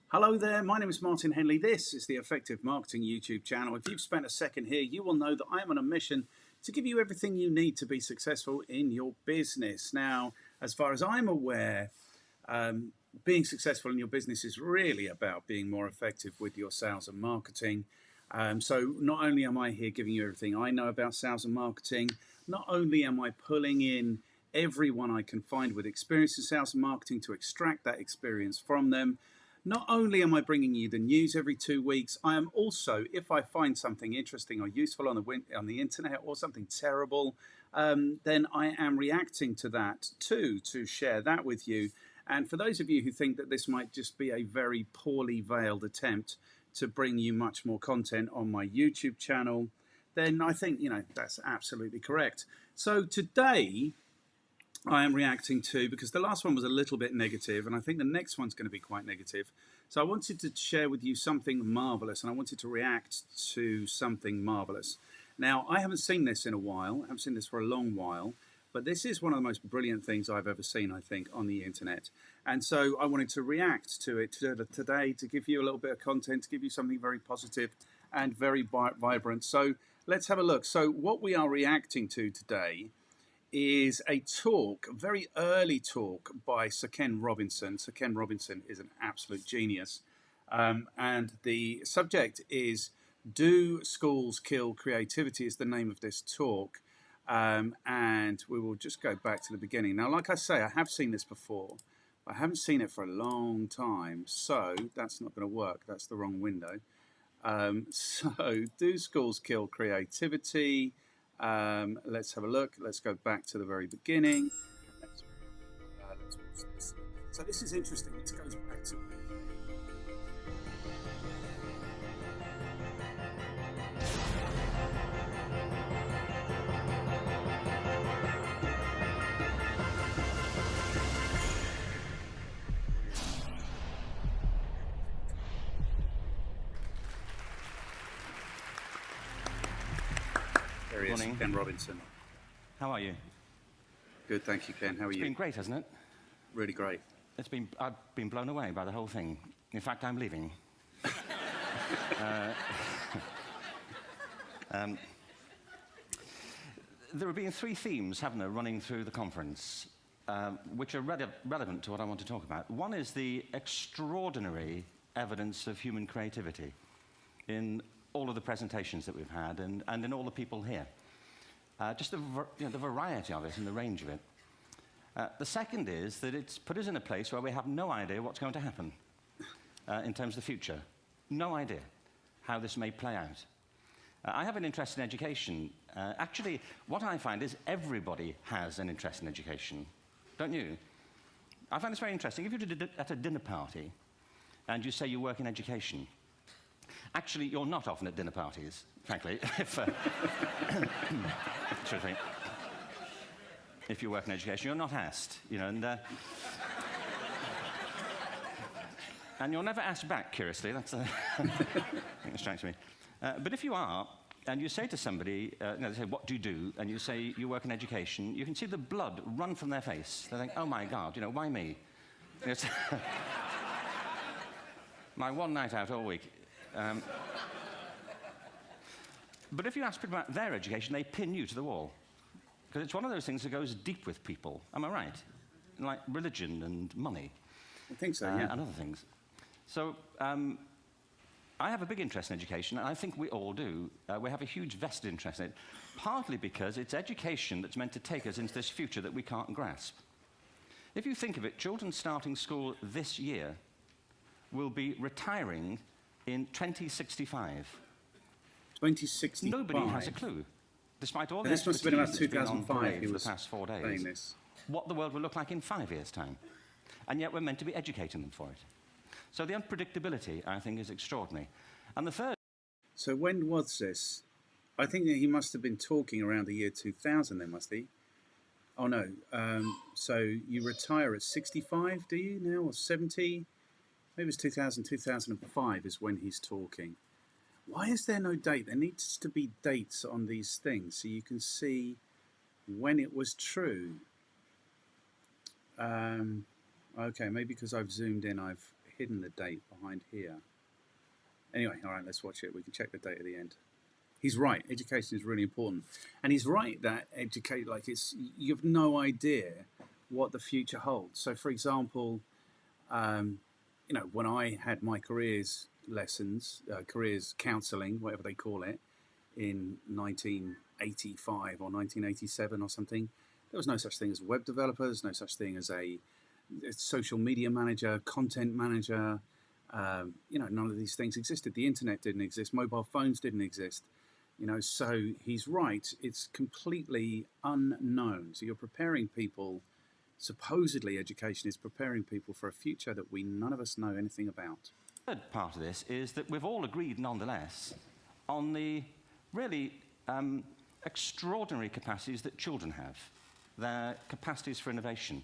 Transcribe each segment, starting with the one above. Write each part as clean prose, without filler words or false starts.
Hello there, my name is Martin Henley. This is the Effective Marketing YouTube channel. If you've spent a second here, you will know that I am on a mission to give you everything you need to be successful in your business. Now, as far as I'm aware, being successful in your business is really about being more effective with your sales and marketing. So not only am I here giving you everything I know about sales and marketing, not only am I pulling in everyone I can find with experience in sales and marketing to extract that experience from them. Not only am I bringing you the news every 2 weeks, I am also, if I find something interesting or useful on the internet or something terrible, then I am reacting to that too, to share that with you. And for those of you who think that this might just be a very poorly veiled attempt to bring you much more content on my YouTube channel, then I think, that's absolutely correct. So today, I am reacting to, because the last one was a little bit negative, and I think the next one's going to be quite negative. So I wanted to share with you something marvelous, and I wanted to react to something marvelous. Now, I haven't seen this in a while. I haven't seen this for a long while, but this is one of the most brilliant things I've ever seen, I think, on the internet. And so I wanted to react to it today to give you a little bit of content, to give you something very positive and very vibrant. So let's have a look. So what we are reacting to today is a talk, a very early talk by Sir Ken Robinson. Sir Ken Robinson is an absolute genius. And the subject is, Do Schools Kill Creativity? Is the name of this talk. And we will just go back to the beginning. Now, like I say, I have seen this before. I haven't seen it for a long time, so that's not going to work. That's the wrong window. So, do schools kill creativity? Let's have a look. Let's go back to the very beginning. Let's watch this. So this is interesting. It goes back to... There he is, Morning. Ken Robinson. How are you? Good, thank you, Ken. How are you? It's been great, hasn't it? Really great. I've been blown away by the whole thing. In fact, I'm leaving. There have been three themes, haven't there, running through the conference, which are relevant to what I want to talk about. One is the extraordinary evidence of human creativity in all of the presentations that we've had and in all the people here. Just the variety of it and the range of it. The second is that it's put us in a place where we have no idea what's going to happen in terms of the future. No idea how this may play out. I have an interest in education. Actually, what I find is everybody has an interest in education. Don't you? I find this very interesting. If you're at a dinner party and you say you work in education, actually, you're not often at dinner parties, frankly, if you work in education, you're not asked, and you're never asked back, curiously. That's I think it strikes me. But if you are, and you say to somebody, they say, what do you do? And you say, you work in education, you can see the blood run from their face. They think, oh my God, why me? It's my one night out all week. But if you ask people about their education, they pin you to the wall. Because it's one of those things that goes deep with people. Am I right? Like religion and money. I think so, yeah. And other things. So I have a big interest in education, and I think we all do. We have a huge vested interest in it, partly because it's education that's meant to take us into this future that we can't grasp. If you think of it, children starting school this year will be retiring in 2065. 2065. Nobody has a clue, despite all this must have been about 2005 for the past 4 days, this. What the world will look like in 5 years' time. And yet we're meant to be educating them for it. So the unpredictability, I think, is extraordinary. And the third... So when was this? I think that he must have been talking around the year 2000 then, must he? Oh, no. So you retire at 65, do you now, or 70? Maybe it was 2000, 2005 is when he's talking. Why is there no date? There needs to be dates on these things so you can see when it was true. Okay, maybe because I've zoomed in, I've hidden the date behind here. Anyway, all right, let's watch it. We can check the date at the end. He's right. Education is really important, and he's right that you have no idea what the future holds. So, for example, when I had my careers lessons, careers counselling, whatever they call it, in 1985 or 1987 or something, there was no such thing as web developers, no such thing as a social media manager, content manager. None of these things existed. The internet didn't exist. Mobile phones didn't exist. So he's right. It's completely unknown. So you're preparing people. Supposedly, education is preparing people for a future that none of us know anything about. The third part of this is that we've all agreed, nonetheless, on the really extraordinary capacities that children have, their capacities for innovation.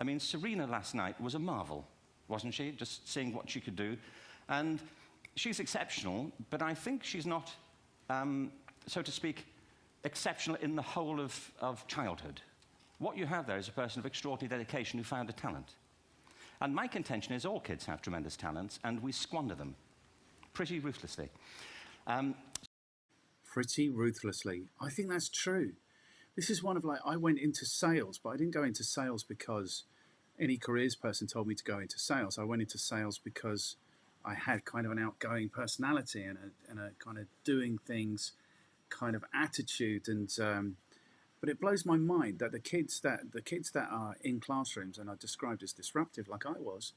I mean, Serena last night was a marvel, wasn't she? Just seeing what she could do. And she's exceptional, but I think she's not, so to speak, exceptional in the whole of childhood. What you have there is a person of extraordinary dedication who found a talent. And my contention is all kids have tremendous talents, and we squander them pretty ruthlessly. Pretty ruthlessly. I think that's true. This is one of I went into sales, but I didn't go into sales because any careers person told me to go into sales. I went into sales because I had kind of an outgoing personality and a kind of doing things kind of attitude. And but it blows my mind that the kids that are in classrooms and are described as disruptive, like I was,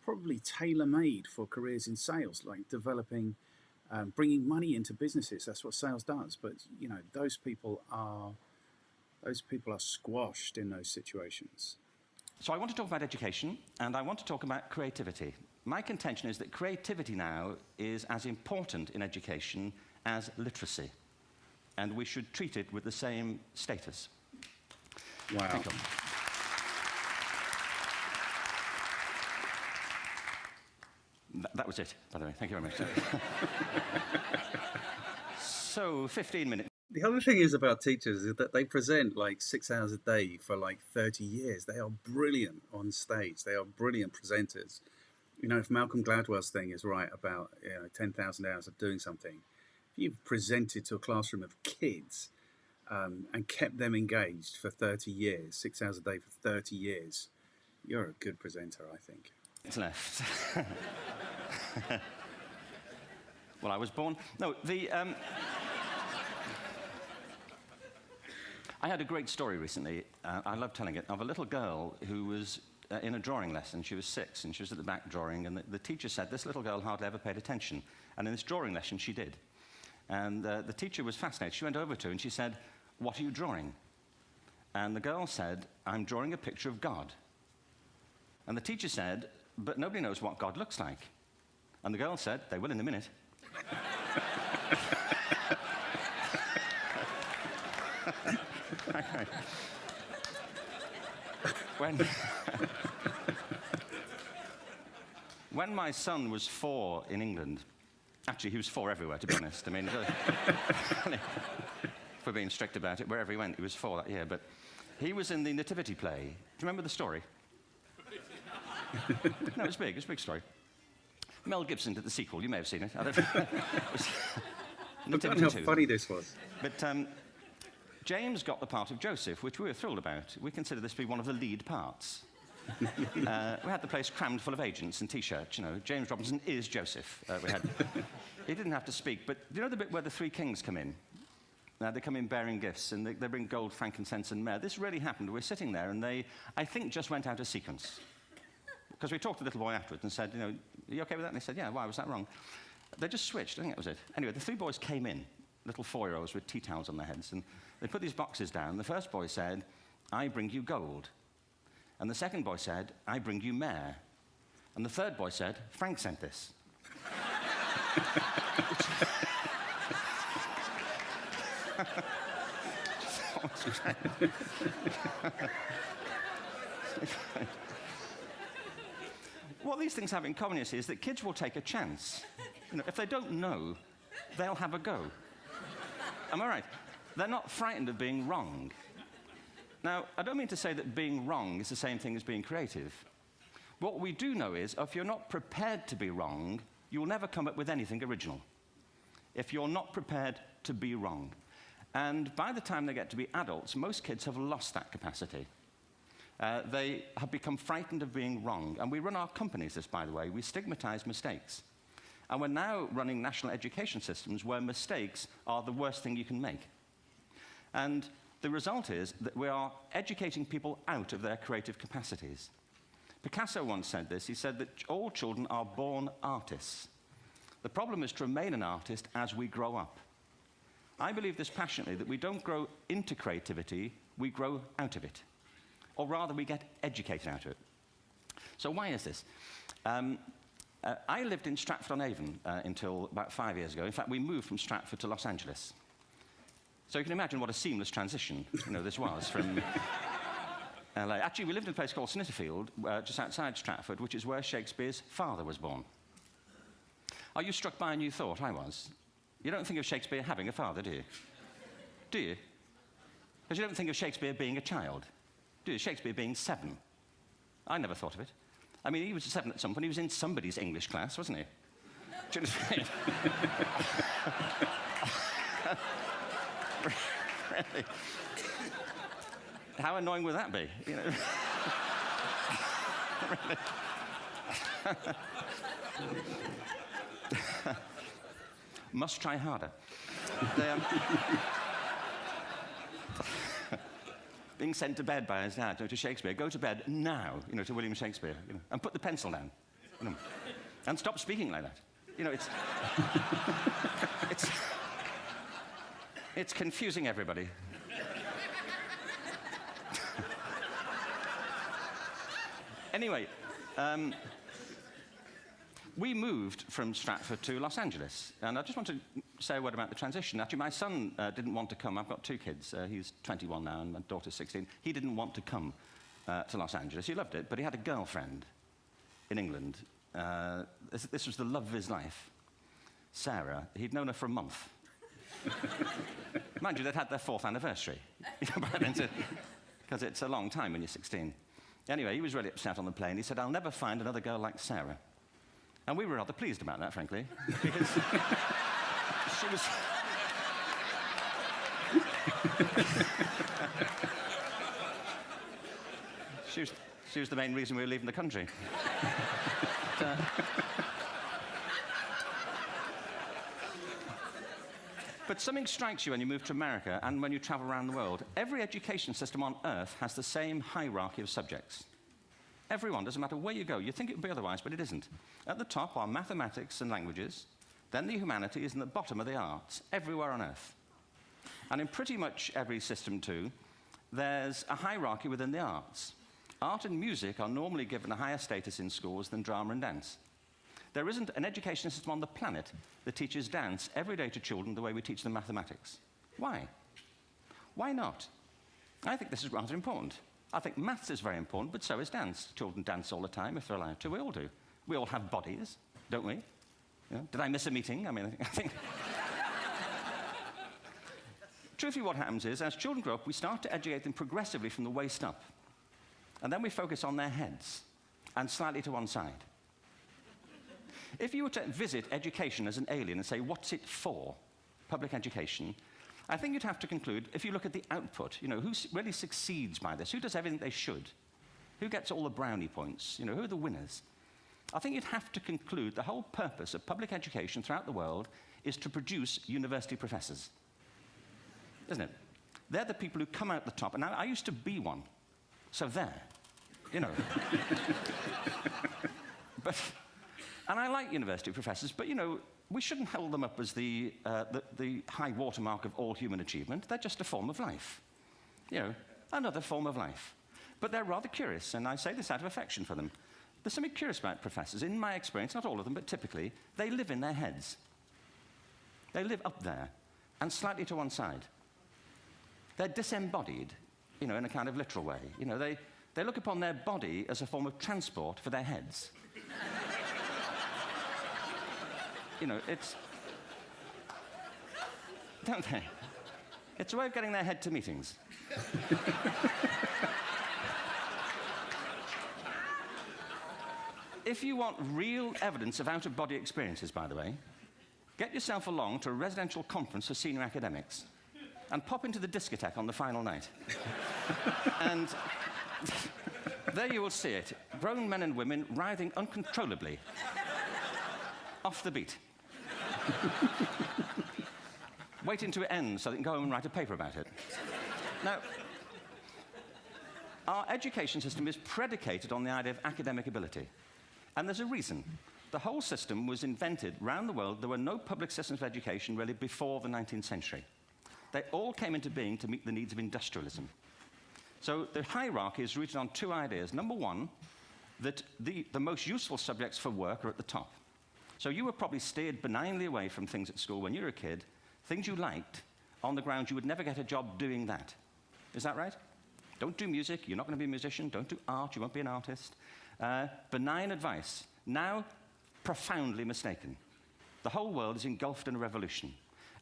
probably tailor-made for careers in sales, like developing, bringing money into businesses. That's what sales does. But those people are squashed in those situations. So I want to talk about education, and I want to talk about creativity. My contention is that creativity now is as important in education as literacy, and we should treat it with the same status. Wow. Thank you. That was it, by the way. Thank you very much. So, 15 minutes. The other thing is about teachers is that they present 6 hours a day for 30 years. They are brilliant on stage. They are brilliant presenters. If Malcolm Gladwell's thing is right about 10,000 hours of doing something, if you've presented to a classroom of kids and kept them engaged for 30 years, 6 hours a day for 30 years, you're a good presenter, I think. It's left. Well, I was born... No, I had a great story recently, I love telling it, of a little girl who was in a drawing lesson. She was 6, and she was at the back drawing, and the teacher said this little girl hardly ever paid attention. And in this drawing lesson, she did. And the teacher was fascinated. She went over to her and she said, "What are you drawing?" And the girl said, "I'm drawing a picture of God." And the teacher said, "But nobody knows what God looks like." And the girl said, "They will in a minute." When my son was 4 in England, actually he was 4 everywhere, to be honest. I mean, if we're being strict about it, wherever he went, he was 4 that year. But he was in the Nativity play. Do you remember the story? No, it's big. It's a big story. Mel Gibson did the sequel. You may have seen it. Look at how funny this was. But James got the part of Joseph, which we were thrilled about. We consider this to be one of the lead parts. We had the place crammed full of agents and T-shirts. James Robinson is Joseph. He didn't have to speak, but do you know the bit where the 3 kings come in? They come in bearing gifts, and they bring gold, frankincense, and myrrh. This really happened. We're sitting there, and they, I think, just went out of sequence. Because we talked to the little boy afterwards and said, are you okay with that? And he said, yeah, why was that wrong? They just switched. I think that was it. Anyway, the 3 boys came in, little 4-year-olds with tea towels on their heads, and they put these boxes down. The first boy said, "I bring you gold." And the second boy said, "I bring you myrrh." And the third boy said, "Frank sent this." What these things have in common is that kids will take a chance. If they don't know, they'll have a go. Am I right? They're not frightened of being wrong. Now, I don't mean to say that being wrong is the same thing as being creative. What we do know is, if you're not prepared to be wrong, you'll never come up with anything original. If you're not prepared to be wrong. And by the time they get to be adults, most kids have lost that capacity. They have become frightened of being wrong. And we run our companies this, by the way. We stigmatize mistakes. And we're now running national education systems where mistakes are the worst thing you can make. And the result is that we are educating people out of their creative capacities. Picasso once said this. He said that all children are born artists. The problem is to remain an artist as we grow up. I believe this passionately, that we don't grow into creativity, we grow out of it. Or rather, we get educated out of it. So why is this? I lived in Stratford-on-Avon until about 5 years ago. In fact, we moved from Stratford to Los Angeles. So you can imagine what a seamless transition this was from LA. Actually, we lived in a place called Snitterfield, just outside Stratford, which is where Shakespeare's father was born. Are you struck by a new thought? I was. You don't think of Shakespeare having a father, do you? Do you? Because you don't think of Shakespeare being a child. Do you? Shakespeare being 7. I never thought of it. I mean, he was 7 at some point. He was in somebody's English class, wasn't he? Do you understand? Really? How annoying would that be? You know? Must try harder. Being sent to bed by his dad, to Shakespeare, go to bed now, to William Shakespeare, and put the pencil down, and stop speaking like that. It's confusing everybody. Anyway, we moved from Stratford to Los Angeles, and I just want to say a word about the transition. Actually, my son didn't want to come. I've got 2 kids. He's 21 now, and my daughter's 16. He didn't want to come to Los Angeles. He loved it, but he had a girlfriend in England. This was the love of his life, Sarah. He'd known her for a month. Mind you, they'd had their 4th anniversary, because it's a long time when you're 16. Anyway, he was really upset on the plane. He said, "I'll never find another girl like Sarah." And we were rather pleased about that, frankly, because she was... she was the main reason we were leaving the country. But something strikes you when you move to America and when you travel around the world. Every education system on Earth has the same hierarchy of subjects. Everyone, doesn't matter where you go. You think it would be otherwise, but it isn't. At the top are mathematics and languages, then the humanities, and at the bottom are the arts, everywhere on Earth. And in pretty much every system, too, there's a hierarchy within the arts. Art and music are normally given a higher status in schools than drama and dance. There isn't an education system on the planet that teaches dance every day to children the way we teach them mathematics. Why? Why not? I think this is rather important. I think maths is very important, but so is dance. Children dance all the time if they're allowed to. We all do. We all have bodies, don't we? Did I miss a meeting? I mean, I think... Truthfully, what happens is, as children grow up, we start to educate them progressively from the waist up. And then we focus on their heads, and slightly to one side. If you were to visit education as an alien and say, what's it for, public education, I think you'd have to conclude, if you look at the output, who really succeeds by this? Who does everything they should? Who gets all the brownie points? Who are the winners? I think you'd have to conclude the whole purpose of public education throughout the world is to produce university professors. Isn't it? They're the people who come out the top. And I used to be one. So there. And I like university professors, but, we shouldn't hold them up as the high watermark of all human achievement. They're just a form of life. Another form of life. But they're rather curious, and I say this out of affection for them. There's something curious about professors. In my experience, not all of them, but typically, they live in their heads. They live up there, and slightly to one side. They're disembodied, in a kind of literal way. They look upon their body as a form of transport for their heads. It's... Don't they? It's a way of getting their head to meetings. if you want real evidence of out-of-body experiences, by the way, get yourself along to a residential conference for senior academics and pop into the discotheque on the final night. And there you will see it, grown men and women writhing uncontrollably off the beat. Waiting to end so they can go home and write a paper about it. Now, our education system is predicated on the idea of academic ability. And there's a reason. The whole system was invented around the world. There were no public systems of education really before the 19th century. They all came into being to meet the needs of industrialism. So the hierarchy is rooted on two ideas. Number one, that the most useful subjects for work are at the top. So you were probably steered benignly away from things at school when you were a kid, things you liked, on the grounds you would never get a job doing that. Is that right? Don't do music, you're not going to be a musician. Don't do art, you won't be an artist. Benign advice, now profoundly mistaken. The whole world is engulfed in a revolution.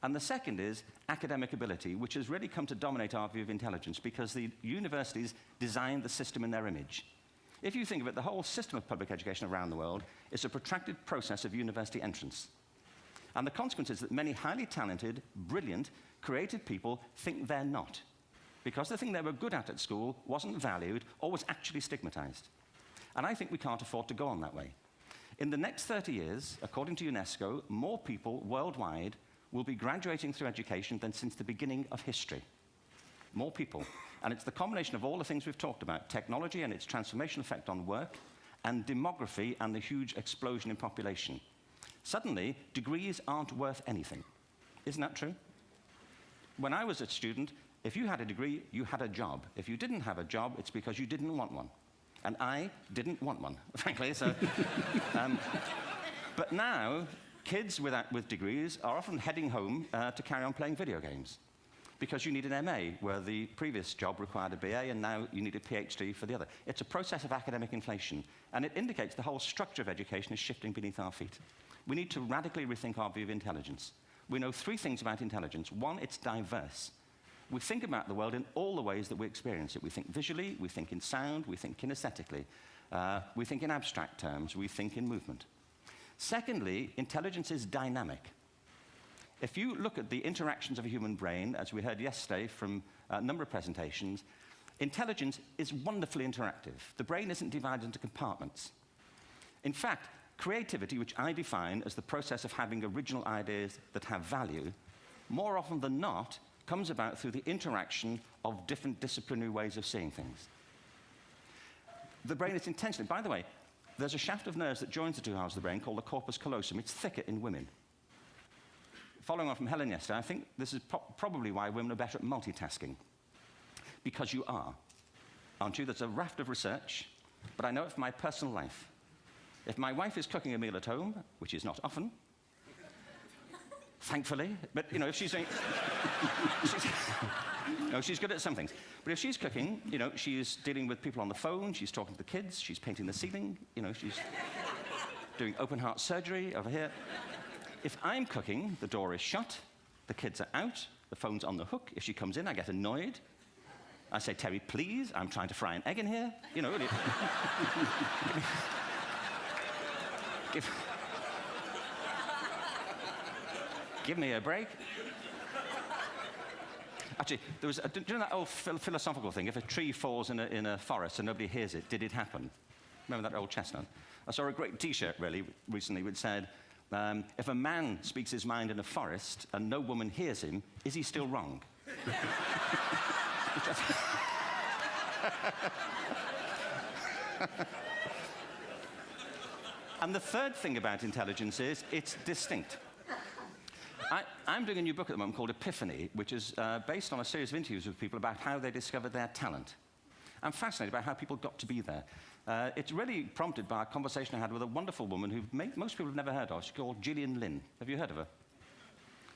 And the second is academic ability, which has really come to dominate our view of intelligence because the universities designed the system in their image. If you think of it, the whole system of public education around the world is a protracted process of university entrance. And the consequence is that many highly talented, brilliant, creative people think they're not, because the thing they were good at school wasn't valued or was actually stigmatized. And I think we can't afford to go on that way. In the next 30 years, according to UNESCO, more people worldwide will be graduating through education than since the beginning of history. More people. And it's the combination of all the things we've talked about, technology and its transformational effect on work, and demography and the huge explosion in population. Suddenly, degrees aren't worth anything. Isn't that true? When I was a student, if you had a degree, you had a job. If you didn't have a job, it's because you didn't want one. And I didn't want one, frankly. So, but now, kids with degrees are often heading home to carry on playing video games because you need an MA, where the previous job required a BA, and now you need a PhD for the other. It's a process of academic inflation, and it indicates the whole structure of education is shifting beneath our feet. We need to radically rethink our view of intelligence. We know three things about intelligence. One, it's diverse. We think about the world in all the ways that we experience it. We think visually, we think in sound, we think kinesthetically, we think in abstract terms, we think in movement. Secondly, intelligence is dynamic. If you look at the interactions of a human brain, as we heard yesterday from a number of presentations, intelligence is wonderfully interactive. The brain isn't divided into compartments. In fact, creativity, which I define as the process of having original ideas that have value, more often than not, comes about through the interaction of different disciplinary ways of seeing things. The brain is intentionally, by the way, there's a shaft of nerves that joins the two halves of the brain called the corpus callosum. It's thicker in women. Following on from Helen yesterday, I think this is probably why women are better at multitasking. Because you are, aren't you? There's a raft of research, but I know it from my personal life. If my wife is cooking a meal at home, which is not often, thankfully, but you know, if she's doing, she's good at some things. But if she's cooking, you know, she's dealing with people on the phone, she's talking to the kids, she's painting the ceiling, you know, she's doing open heart surgery over here. If I'm cooking, the door is shut, the kids are out, the phone's on the hook. If she comes in, I get annoyed. I say, Terry, please, I'm trying to fry an egg in here. You know, give me a break. Actually, there was do you know that old philosophical thing? If a tree falls in a forest and nobody hears it, did it happen? Remember that old chestnut? I saw a great T-shirt really recently which said, if a man speaks his mind in a forest and no woman hears him, is he still wrong? And the third thing about intelligence is it's distinct. I'm doing a new book at the moment called Epiphany, which is based on a series of interviews with people about how they discovered their talent. I'm fascinated by how people got to be there. It's really prompted by a conversation I had with a wonderful woman who most people have never heard of. She's called Gillian Lynn. Have you heard of her?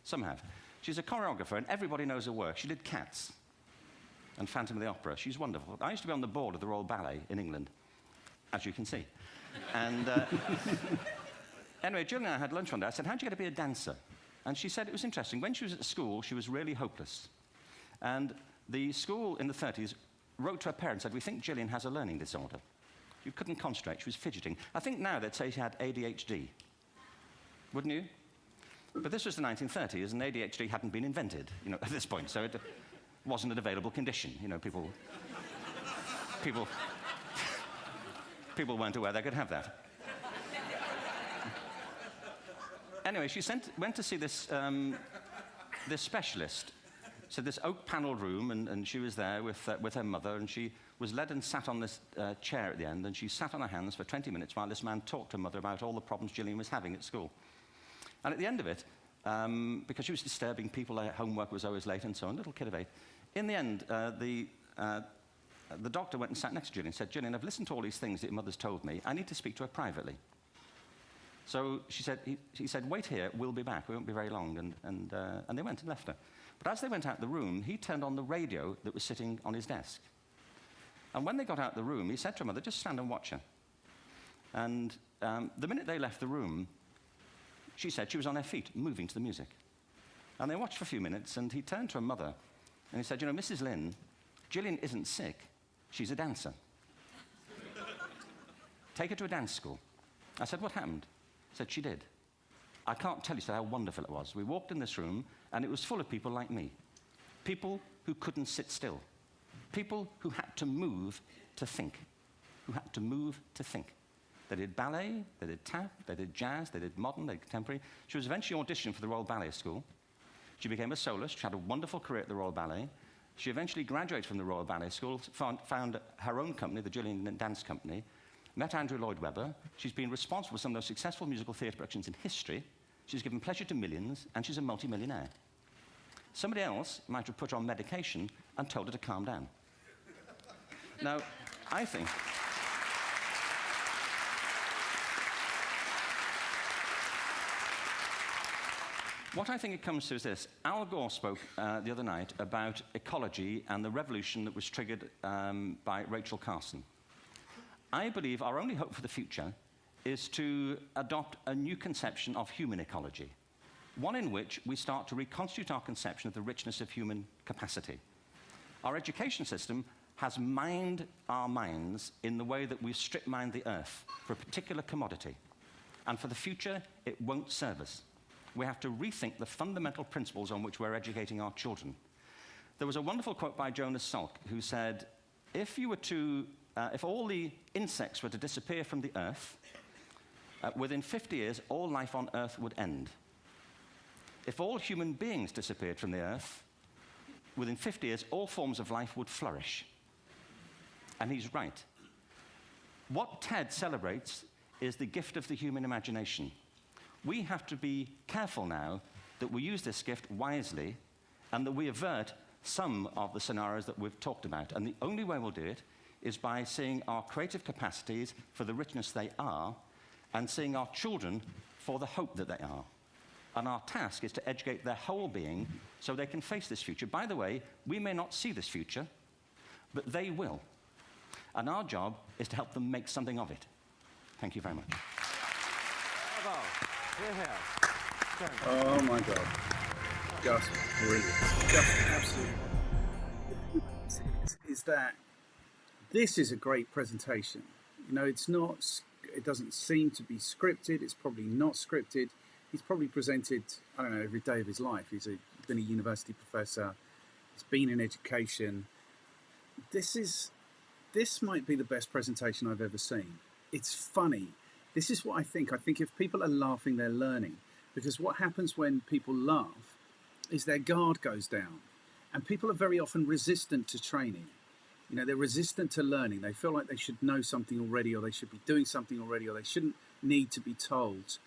Some have. She's a choreographer, and everybody knows her work. She did Cats and Phantom of the Opera. She's wonderful. I used to be on the board of the Royal Ballet in England, as you can see. And anyway, Gillian and I had lunch one day. I said, how'd you get to be a dancer? And she said it was interesting. When she was at school, she was really hopeless. And the school in the 30s wrote to her parents and said, we think Gillian has a learning disorder. She couldn't concentrate. She was fidgeting. I think now they'd say she had ADHD. Wouldn't you? But this was the 1930s, and ADHD hadn't been invented, at this point, so it wasn't an available condition. People weren't aware they could have that. Anyway, she went to see this specialist. So this oak-panelled room, and she was there with her mother, and she was led and sat on this chair at the end, and she sat on her hands for 20 minutes while this man talked to her mother about all the problems Gillian was having at school. And at the end of it, because she was disturbing people, her homework was always late and so on, little kid of 8, in the end, the doctor went and sat next to Gillian and said, "Gillian, I've listened to all these things that your mother's told me. I need to speak to her privately." So he said, "Wait here, we'll be back. We won't be very long." And they went and left her. But as they went out the room, he turned on the radio that was sitting on his desk. And when they got out the room, he said to her mother, "Just stand and watch her." And the minute they left the room, she said she was on her feet, moving to the music. And they watched for a few minutes, and he turned to her mother, and he said, "Mrs. Lynn, Gillian isn't sick. She's a dancer. Take her to a dance school." I said, "What happened?" He said, "She did. I can't tell you how wonderful it was. We walked in this room, and it was full of people like me. People who couldn't sit still. People who had to move to think. They did ballet, they did tap, they did jazz, they did modern, they did contemporary. She was eventually auditioned for the Royal Ballet School. She became a soloist. She had a wonderful career at the Royal Ballet. She eventually graduated from the Royal Ballet School, found her own company, the Gillian Dance Company, met Andrew Lloyd Webber. She's been responsible for some of the most successful musical theatre productions in history. She's given pleasure to millions, and she's a multi-millionaire. Somebody else might have put her on medication and told her to calm down. Now, I think... What I think it comes to is this. Al Gore spoke the other night about ecology and the revolution that was triggered by Rachel Carson. I believe our only hope for the future is to adopt a new conception of human ecology, one in which we start to reconstitute our conception of the richness of human capacity. Our education system has mined our minds in the way that we've strip-mined the earth for a particular commodity, and for the future, it won't serve us. We have to rethink the fundamental principles on which we're educating our children. There was a wonderful quote by Jonas Salk, who said, if all the insects were to disappear from the earth, within 50 years, all life on earth would end. If all human beings disappeared from the earth, within 50 years, all forms of life would flourish. And he's right. What TED celebrates is the gift of the human imagination. We have to be careful now that we use this gift wisely and that we avert some of the scenarios that we've talked about. And the only way we'll do it is by seeing our creative capacities for the richness they are and seeing our children for the hope that they are. And our task is to educate their whole being so they can face this future. By the way, we may not see this future, but they will. And our job is to help them make something of it. Thank you very much. Bravo. Oh my God. Just brilliant. Just absolutely. Is that this is a great presentation. It doesn't seem to be scripted. It's probably not scripted. He's probably presented, I don't know, every day of his life. He's been a university professor. He's been in education. This might be the best presentation I've ever seen. It's funny. This is what I think. I think if people are laughing, they're learning. Because what happens when people laugh is their guard goes down. And people are very often resistant to training. They're resistant to learning. They feel like they should know something already, or they should be doing something already, or they shouldn't need to be told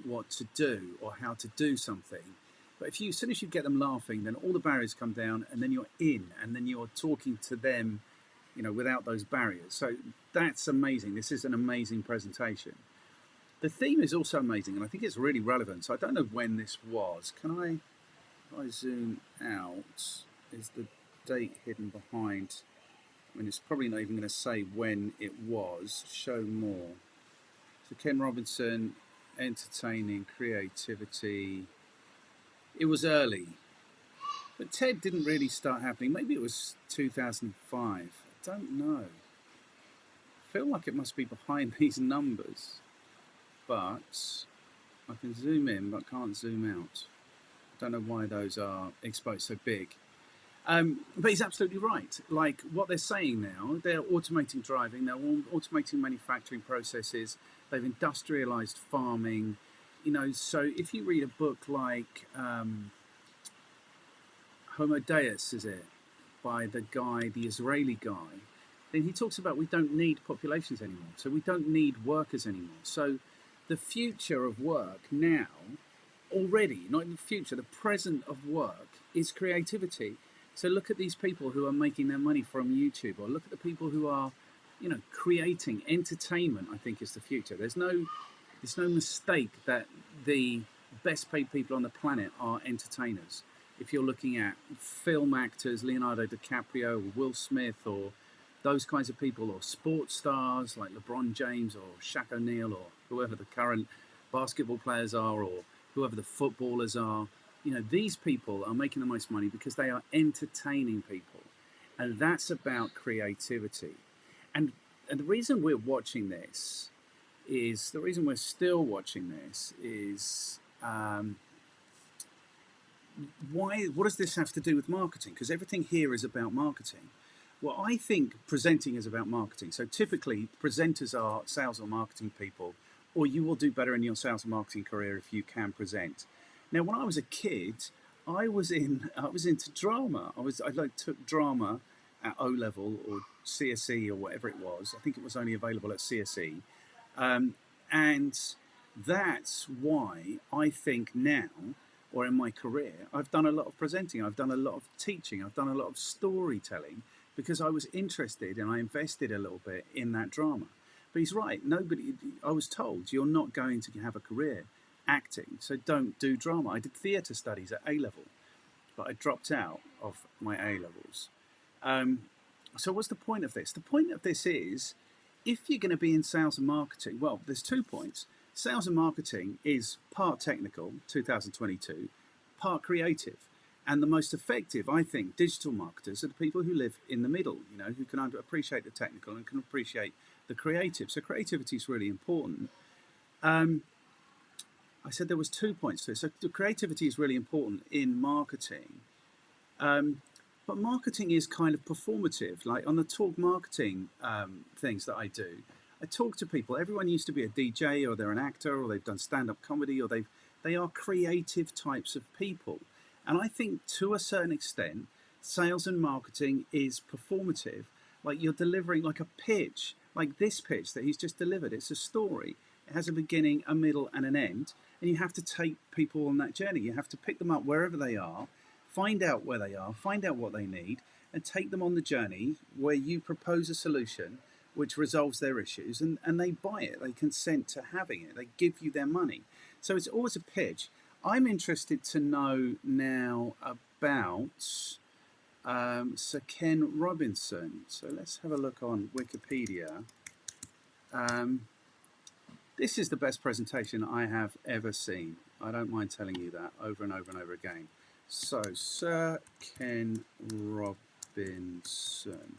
what to do or how to do something. But as soon as you get them laughing, then all the barriers come down, and then you're in, and then you're talking to them without those barriers. So that's amazing. This is an amazing presentation. The theme is also amazing, and I think it's really relevant. So I don't know when this was. If I zoom out, is the date hidden behind? It's probably not even going to say when it was. Show more. So Ken Robinson, entertaining, creativity. It was early. But TED didn't really start happening. Maybe it was 2005. I don't know. feel like it must be behind these numbers, but I can zoom in, but can't zoom out. I don't know why those are exposed so big. But he's absolutely right. Like what they're saying now, they're automating driving, they're automating manufacturing processes, they've industrialized farming. You know, so if you read a book like Homo Deus, is it, by the guy, the Israeli guy, then he talks about we don't need populations anymore. So we don't need workers anymore. So the future of work now, already, not in the future, the present of work is creativity. So look at these people who are making their money from YouTube, or look at the people who are, you know, creating entertainment. I think is the future. There's no mistake that the best paid people on the planet are entertainers. If you're looking at film actors, Leonardo DiCaprio or Will Smith or those kinds of people, or sports stars like LeBron James or Shaq O'Neal or whoever the current basketball players are, or whoever the footballers are, you know, these people are making the most money because they are entertaining people. And that's about creativity. And the reason we're watching this is, the reason we're still watching this is, what does this have to do with marketing? Because everything here is about marketing. Well, I think presenting is about marketing. So typically, presenters are sales or marketing people, or you will do better in your sales and marketing career if you can present. Now, when I was a kid, I was into drama. I took drama at O level or CSE or whatever it was. I think it was only available at CSE, and that's why I think now, or in my career, I've done a lot of presenting. I've done a lot of teaching. I've done a lot of storytelling because I was interested and I invested a little bit in that drama. But he's right. I was told you're not going to have a career acting, so don't do drama. I did theatre studies at A level, but I dropped out of my A levels. So what's the point of this? The point of this is, if you're going to be in sales and marketing, well, there's 2 points. Sales and marketing is part technical, 2022, part creative. And the most effective, I think, digital marketers are the people who live in the middle, you know, who can appreciate the technical and can appreciate the creative. So creativity is really important. I said there was 2 points to it. So the creativity is really important in marketing. But marketing is kind of performative. Like on the talk marketing things that I do, I talk to people. Everyone used to be a DJ, or they're an actor, or they've done stand-up comedy, or they are creative types of people. And I think to a certain extent, sales and marketing is performative. Like you're delivering like a pitch, like this pitch that he's just delivered. It's a story. It has a beginning, a middle, and an end. And you have to take people on that journey. You have to pick them up wherever they are, find out where they are, find out what they need, and take them on the journey where you propose a solution which resolves their issues, and they buy it. They consent to having it. They give you their money. So it's always a pitch. I'm interested to know now about Sir Ken Robinson. So let's have a look on Wikipedia. This is the best presentation I have ever seen. I don't mind telling you that over and over and over again. So, Sir Ken Robinson.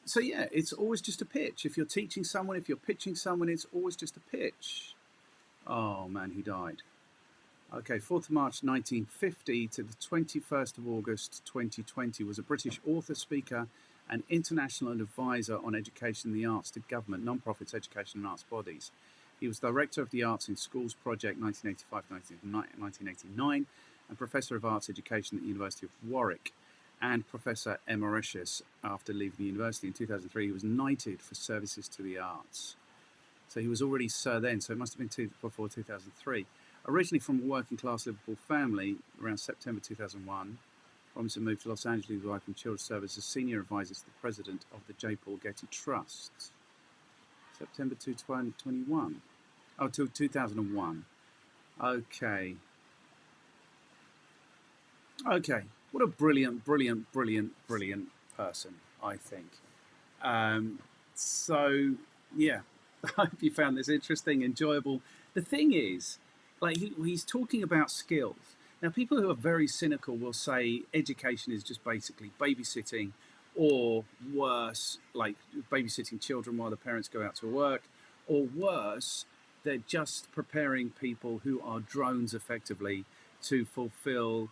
So yeah, it's always just a pitch. If you're teaching someone, if you're pitching someone, it's always just a pitch. Oh man, he died. Okay, 4th of March 1950 to the 21st of August 2020, was a British author, speaker, and international advisor on education and the arts to government, non-profits, education and arts bodies. He was Director of the Arts in Schools Project 1985-1989 and Professor of Arts Education at the University of Warwick and Professor Emeritus after leaving the university. In 2003, he was knighted for services to the arts. So he was already Sir then, so it must have been before 2003. Originally from a working-class Liverpool family, around September 2001, Robinson moved to Los Angeles with his wife and children to serve as a senior advisor to the president of the J. Paul Getty Trust. September 2021. Oh, till 2001. Okay. Okay. What a brilliant, brilliant, brilliant, brilliant person, I think. So, yeah. I hope you found this interesting, enjoyable. The thing is, like he's talking about skills. Now, people who are very cynical will say education is just basically babysitting or worse, like babysitting children while the parents go out to work, or worse, they're just preparing people who are drones effectively to fulfill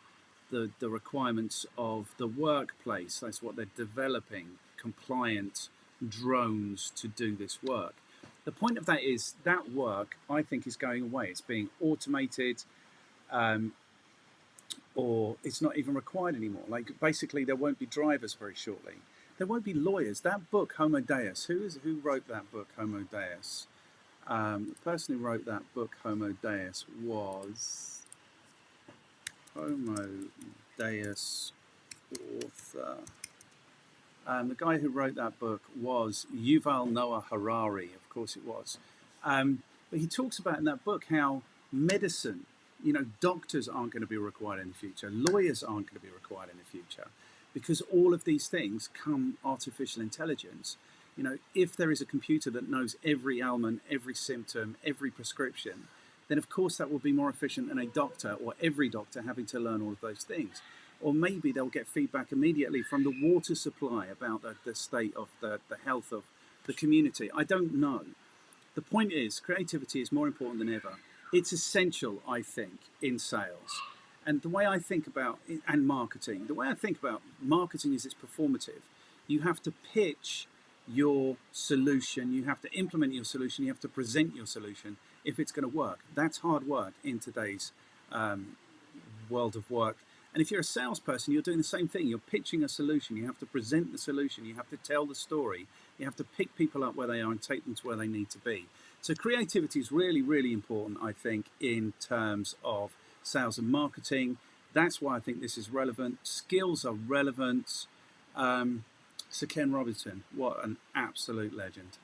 the requirements of the workplace. That's what they're developing, compliant drones to do this work. The point of that is that work, I think, is going away. It's being automated, um, or it's not even required anymore. Like basically, there won't be drivers very shortly. There won't be lawyers. That book, Homo Deus. Who wrote that book, Homo Deus? The person who wrote that book, Homo Deus, was Homo Deus author. The guy who wrote that book was Yuval Noah Harari. Of course, it was. But he talks about in that book how medicine, doctors aren't going to be required in the future, lawyers aren't going to be required in the future, because all of these things come artificial intelligence. If there is a computer that knows every ailment, every symptom, every prescription, then of course that will be more efficient than a doctor or every doctor having to learn all of those things. Or maybe they'll get feedback immediately from the water supply about the state of the health of the community. I don't know. The point is, creativity is more important than ever. It's essential, I think, in sales. And the way I think about it, and marketing, the way I think about marketing is it's performative. You have to pitch your solution, you have to implement your solution, you have to present your solution if it's going to work. That's hard work in today's world of work. And if you're a salesperson, you're doing the same thing. You're pitching a solution. You have to present the solution. You have to tell the story. You have to pick people up where they are and take them to where they need to be. So creativity is really, really important, I think, in terms of sales and marketing. That's why I think this is relevant. Skills are relevant. Sir Ken Robinson, what an absolute legend.